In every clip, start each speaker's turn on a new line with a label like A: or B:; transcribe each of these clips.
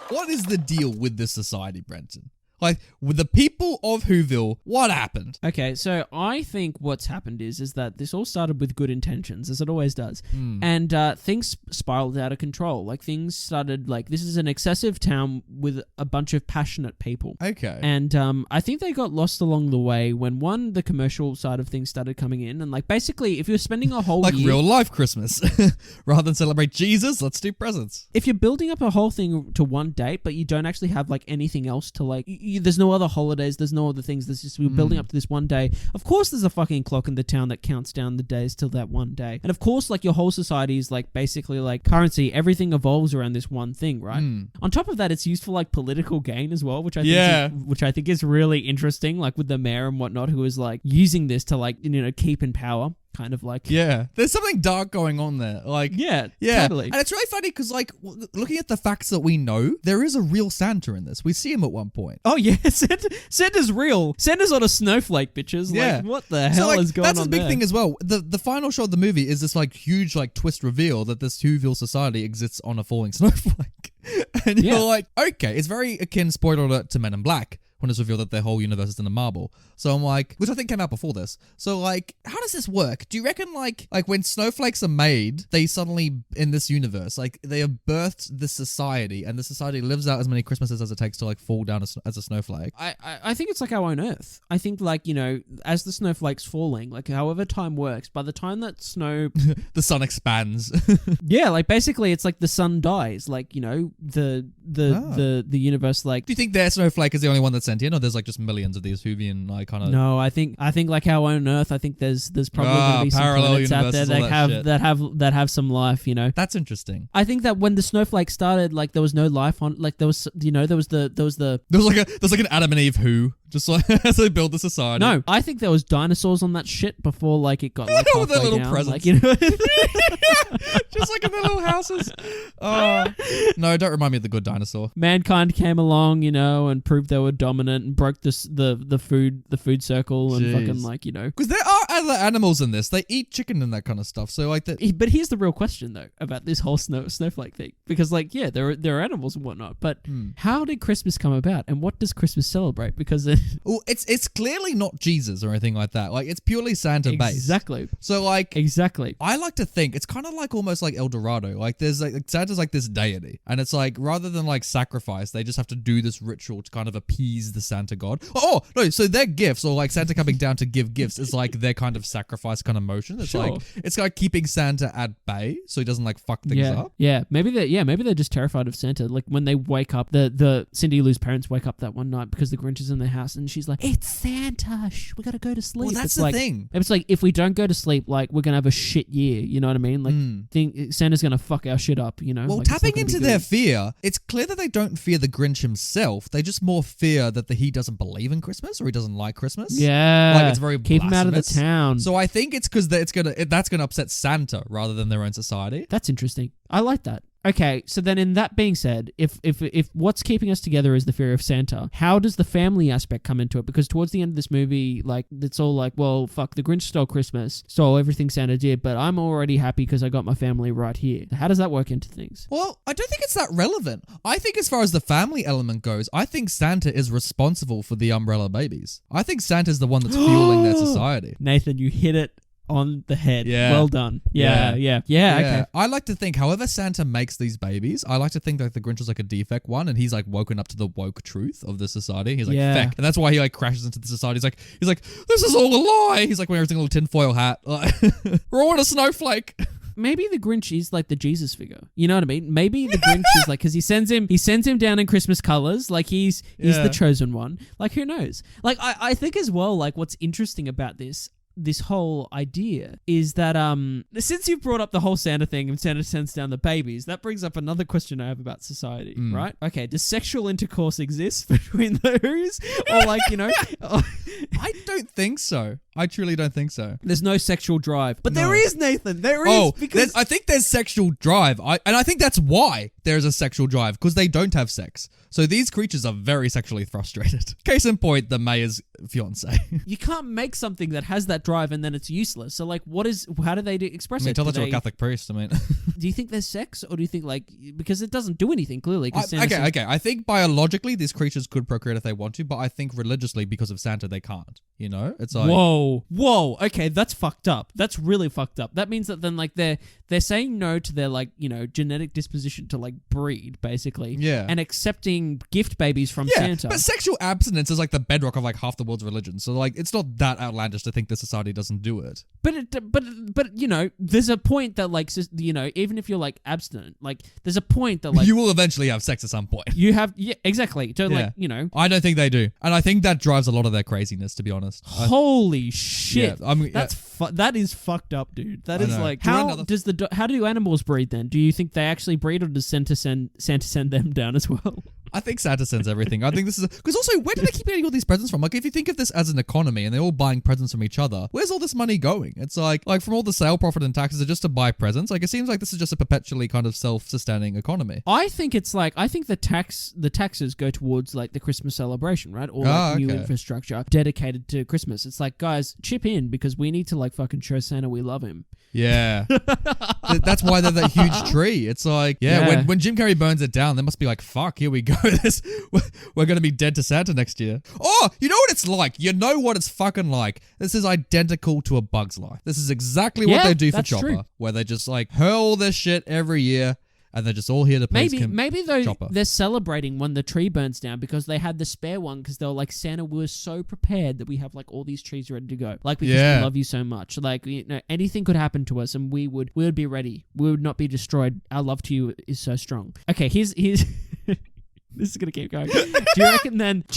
A: What is the deal with this society, Brenton? Like, with the people of Whoville, what happened?
B: Okay, so I think what's happened is that this all started with good intentions, as it always does. And things spiraled out of control. Like, things started, like, this is an excessive town with a bunch of passionate people.
A: Okay.
B: And I think they got lost along the way when, one, the commercial side of things started coming in. And, like, basically, if you're spending a whole
A: like
B: year...
A: real life Christmas. Rather than celebrate Jesus, let's do presents.
B: If you're building up a whole thing to one date, but you don't actually have, like, anything else to, like... there's no other holidays, there's no other things, there's just we're building up to this one day. Of course there's a fucking clock in the town that counts down the days till that one day. And of course, like, your whole society is like basically like currency, everything evolves around this one thing, right? On top of that, it's used for like political gain as well, which I think is really interesting, like with the mayor and whatnot, who is like using this to like, you know, keep in power. Kind of like...
A: Yeah. There's something dark going on there. Like...
B: Yeah, totally.
A: And it's really funny because, like, looking at the facts that we know, there is a real Santa in this. We see him at one point.
B: Oh, yeah. Santa's real. Santa's on a snowflake, bitches.
A: Yeah.
B: Like, what the hell is going on
A: That's a big thing as well. The final shot of the movie is this, like, huge, like, twist reveal that this Whoville society exists on a falling snowflake. And you're like, okay. It's very akin, spoiler alert, to Men in Black, when it's revealed that their whole universe is in a marble. So I'm like, which I think came out before this. So like, how does this work? Do you reckon like when snowflakes are made, they suddenly, in this universe, like they have birthed this society and the society lives out as many Christmases as it takes to like fall down as a snowflake?
B: I think it's like our own Earth. I think like, you know, as the snowflake's falling, like however time works, by the time that snow...
A: the sun expands.
B: Yeah, like basically it's like the sun dies. Like, you know, the universe like...
A: Do you think their snowflake is the only one that's sentient, or there's like just millions of these Whovian like kind of...
B: No, I think like our own Earth, I think there's probably going to be some planets out there that have some life, you know.
A: That's interesting.
B: I think that when the snowflake started, like there was no life on, like there was, you know, there was
A: like an Adam and Eve who just like as they build the society.
B: No, I think there was dinosaurs on that shit before like it got like halfway
A: with their little
B: down,
A: presents.
B: like, you know.
A: Just like in their little houses. Oh no, don't remind me of the Good Dinosaur.
B: Mankind came along, you know, and proved they were dominant and broke the food circle and fucking like, you know.
A: Because there are other animals in this. They eat chicken and that kind of stuff. So like that.
B: But here's the real question though about this whole snowflake thing, because like yeah, there are animals and whatnot, but how did Christmas come about and what does Christmas celebrate? Because
A: it's clearly not Jesus or anything like that. Like it's purely Santa based.
B: Exactly.
A: So like
B: exactly.
A: I like to think it's kind of like almost like El Dorado. Like there's like Santa's like this deity, and it's like rather than like sacrifice, they just have to do this ritual to kind of appease the Santa god. Oh no, so their gifts or like Santa coming down to give gifts is like their kind of sacrifice kind of motion. It's like it's like keeping Santa at bay so he doesn't like fuck things up.
B: Yeah, maybe they're just terrified of Santa. Like when they wake up, the Cindy Lou's parents wake up that one night because the Grinch is in their house, and she's like, "It's Santa. Shh, we gotta go to sleep."
A: Well, that's
B: the
A: thing.
B: It's like if we don't go to sleep, like we're gonna have a shit year. You know what I mean? Like Santa's gonna fuck our shit up. You know.
A: Well,
B: like,
A: tapping into their fear, it's clear that they don't fear the Grinch himself. They just more fear that he doesn't believe in Christmas or he doesn't like Christmas.
B: Yeah,
A: like it's very
B: keep him out of the
A: blasphemous.
B: town.
A: So I think it's because that's gonna upset Santa rather than their own society.
B: That's interesting. I like that. Okay, so then in that being said, if what's keeping us together is the fear of Santa, how does the family aspect come into it? Because towards the end of this movie, like, it's all like, well, fuck, the Grinch stole Christmas, stole everything Santa did, but I'm already happy because I got my family right here. How does that work into things?
A: Well, I don't think it's that relevant. I think as far as the family element goes, I think Santa is responsible for the umbrella babies. I think Santa's the one that's fueling their society.
B: Nathan, you hit it on the head.
A: Yeah.
B: Well done. Yeah. Okay.
A: I like to think, however Santa makes these babies, I like to think that the Grinch is like a defect one, and he's like woken up to the woke truth of the society. He's like, feck. And that's why he like crashes into the society. He's like, this is all a lie. He's like wearing everything little tinfoil hat. We're all in a snowflake.
B: Maybe the Grinch is like the Jesus figure. You know what I mean? Maybe the Grinch is like, because he sends him down in Christmas colors. Like he's the chosen one. Like who knows? Like I think as well, like what's interesting about this whole idea is that since you've brought up the whole Santa thing and Santa sends down the babies, that brings up another question I have about society, right? Okay, does sexual intercourse exist between those? Or like, you know,
A: I don't think so. I truly don't think so.
B: There's no sexual drive. But
A: No.
B: there is, Nathan. There is. Because
A: I think there's sexual drive. And I think that's why there's a sexual drive, because they don't have sex. So these creatures are very sexually frustrated. Case in point, the mayor's fiance.
B: you can't make something that has that drive and then it's useless. So, like, how do they express it?
A: Tell that
B: Do
A: to a
B: they-
A: Catholic priest, I mean.
B: Do you think there's sex, or do you think, like, because it doesn't do anything, clearly? 'Cause Santa
A: Okay,
B: says-
A: okay. I think biologically these creatures could procreate if they want to, but I think religiously, because of Santa, they can't. You know? It's like...
B: Whoa. Okay, that's fucked up. That's really fucked up. That means that then, like, they're saying no to their, like, you know, genetic disposition to, like, breed, basically.
A: Yeah.
B: And accepting gift babies from
A: Yeah,
B: Santa.
A: but sexual abstinence is like the bedrock of like half the world's religion. So like, it's not that outlandish to think the society doesn't do it.
B: But you know, there's a point that, like, you know, even if you're like abstinent, like, there's a point that, like,
A: You will eventually have sex at some point.
B: you have, yeah, exactly. So, like, you know,
A: I don't think they do, and I think that drives a lot of their craziness. To be honest.
B: holy shit,
A: Yeah, I mean,
B: that is fucked up, dude. That
A: I
B: is
A: know.
B: like,
A: Do you want
B: how
A: another-
B: does how do animals breed then? Do you think they actually breed, or does Santa send them down as well?
A: I think Santa sends everything. I think this is because also, where do they keep getting all these presents from? Like, if you think of this as an economy and they're all buying presents from each other, where's all this money going? It's like from all the sale profit and taxes are just to buy presents. Like, it seems like this is just a perpetually kind of self-sustaining economy.
B: I think it's like, I think the taxes go towards, like, the Christmas celebration, right? Or like new infrastructure dedicated to Christmas. It's like, guys, chip in because we need to, like, fucking show Santa we love him.
A: Yeah. That's why they're that huge tree. It's like, when Jim Carrey burns it down, they must be like, fuck, here we go. We're going to be dead to Santa next year. Oh, you know what it's like? You know what it's fucking like? This is identical to A Bug's Life. This is exactly what they do for
B: that's
A: Chopper,
B: true.
A: where they just like hurl this shit every year. And they're just all here to please
B: Maybe though
A: Chopper.
B: they're celebrating when the tree burns down because they had the spare one, because they were like, Santa, we were so prepared that we have, like, all these trees ready to go, like, because we love you so much, like, you know, anything could happen to us and we would be ready. We would not be destroyed. Our love to you is so strong. Okay, here's this is gonna keep going. Do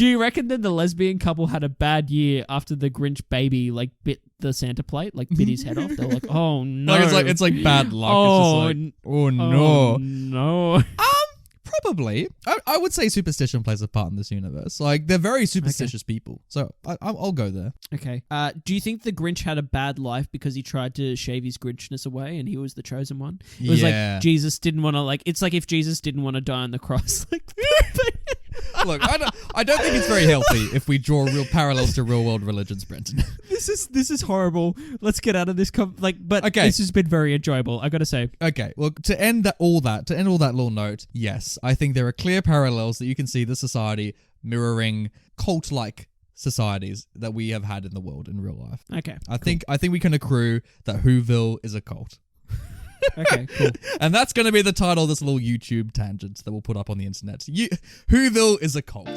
B: you reckon then the lesbian couple had a bad year after the Grinch baby, like, bit the Santa plate, like, bit his head off? They're like, oh no.
A: Like, it's like bad luck.
B: Oh,
A: it's just like, oh no.
B: Oh, no.
A: Probably. I would say superstition plays a part in this universe. Like, they're very superstitious people. So I'll go there.
B: Okay. Do you think the Grinch had a bad life because he tried to shave his Grinchness away and he was the chosen one? It was like Jesus didn't want to, like, it's like if Jesus didn't want to die on the cross. Like,
A: look, I don't think it's very healthy if we draw real parallels to real world religions, Brenton.
B: This is horrible. Let's get out of this. But
A: Okay.
B: This has been very enjoyable, I gotta say.
A: Okay, well, to end all that little note, yes, I think there are clear parallels that you can see the society mirroring cult-like societies that we have had in the world in real life.
B: Okay.
A: I think we can accrue that Whoville is a cult.
B: Okay, cool.
A: And that's going to be the title of this little YouTube tangent that we'll put up on the internet. Whoville is a cult.